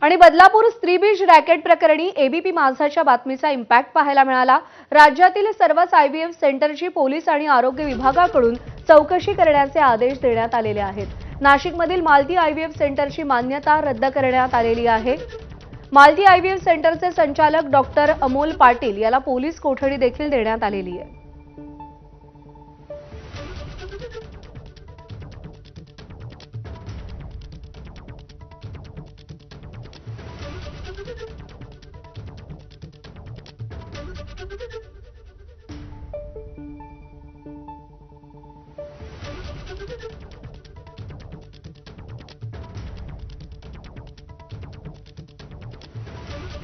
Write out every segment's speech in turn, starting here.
आणि बदलापूर स्त्रीबीज रॅकेट प्रकरणी एबीपी माझाच्या बातमीचा इम्पॅक्ट पाहायला मिळाला। राज्यातील सर्वच आयव्हीएफ सेंटरची पोलीस आणि आरोग्य विभागाकडून चौकशी करण्याचे आदेश देण्यात आलेले आहेत। नाशिकमधील मालती आयव्हीएफ सेंटरची मान्यता रद्द करण्यात आलेली आहे। मालती आयव्हीएफ सेंटरचे संचालक डॉक्टर अमोल पाटील याला पोलीस कोठडी देखील देण्यात आलेली आहे।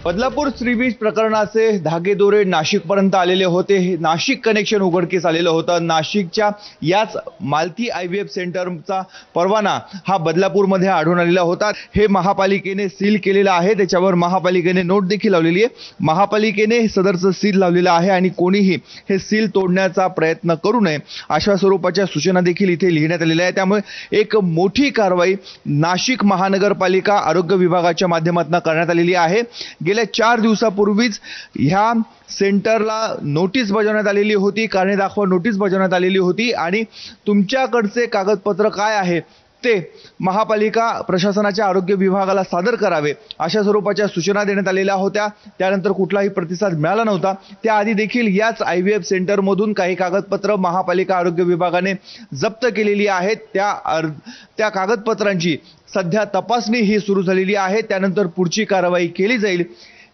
बदलापूर स्त्रीबीज प्रकरणाचे धागेदोरे नाशिकपर्यंत आलेले होते। नाशिक कनेक्शन उघडकीस आलेलं होतं। नाशिकच्या याच मालती आयव्हीएफ सेंटरचा परवाना हा बदलापूरमध्ये आढळून आलेला होता। हे महापालिकेने सील केलेलं आहे, त्याच्यावर महापालिकेने नोट देखील लावलेली आहे। महापालिकेने सदरचं सील लावलेलं आहे आणि कोणीही हे सील तोडण्याचा प्रयत्न करू नये अशा स्वरूपाच्या सूचना देखील इथे लिहिण्यात आलेल्या आहेत। त्यामुळे एक मोठी कारवाई नाशिक महानगरपालिका आरोग्य विभागाच्या माध्यमातून करण्यात आलेली आहे। गेल्या 4 दिवसापूर्वीच ह्या सेंटरला नोटीस बजावण्यात आलेली होती, कारणे दाखवा नोटीस बजावण्यात आलेली होती आणि तुमच्याकडचे कागदपत्र काय आहे ते महापालिका प्रशासनाच्या आरोग्य विभागाला सादर करावे अशा स्वरूपाच्या सूचना देण्यात आलेल्या होत्या। त्यानंतर कुठलाही प्रतिसाद मिळाला नव्हता। त्याआधी देखील याच आयव्हीएफ सेंटरमधून काही कागदपत्र महापालिका आरोग्य विभागाने जप्त केलेली आहेत। त्या कागदपत्रांची सध्या तपासणी ही सुरू झालेली आहे। त्यानंतर पुढची कारवाई केली जाईल।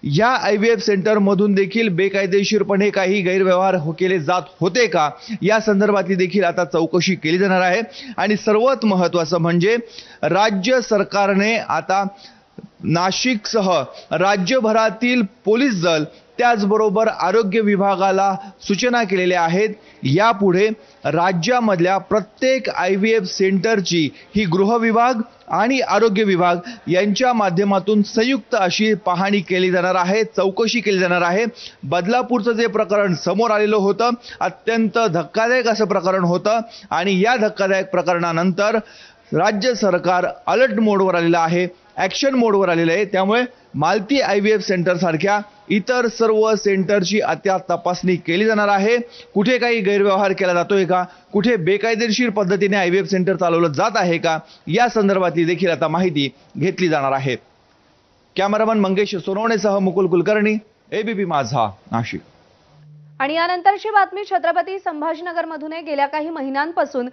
या आयव्हीएफ सेंटर मधून देखील बेकायदेशीरपणे काही गैरव्यवहार केले जात होते का या संदर्भातली देखील आता चौकशी केली जाणार आहे। आणि सर्वात महत्त्वाचं म्हणजे राज्य सरकारने आता नाशिकसह राज्यभरातील पोलीस दल त्याचबरोबर आरोग्य विभागाला सूचना केलेल्या आहेत। यापुढे राज्यामधल्या प्रत्येक आयव्हीएफ सेंटरची ही गृह विभाग आणि आरोग्य विभाग यांच्या माध्यमातून संयुक्त अशी पाहणी केली जाणार आहे, चौकशी केली जाणार आहे। बदलापूरचं जे प्रकरण समोर आलेलं होतं अत्यंत धक्कादायक असं प्रकरण होतं आणि या धक्कादायक प्रकरणानंतर राज्य सरकार अलर्ट मोडवर आलेलं आहे, ॲक्शन मोडवर आलेलं आहे। त्यामुळे मालती आयव्हीएफ सेंटर सारख्या इतर सर्व सेंटरची आता तपासणी केली जाणार आहे। कुठे काही गैरव्यवहार केला जातोय का, कुठे बेकायदेशीर पद्धतीने आयव्हीएफ सेंटर चालवलं जात आहे का या संदर्भातली देखील आता माहिती घेतली जाणार आहे। कॅमेरामन मंगेश सोनवणेसह मुकुल कुलकर्णी, एबीपी माझा, नाशिक। आणि यानंतरची बातमी छत्रपती संभाजीनगरमधून गेल्या काही महिन्यांपासून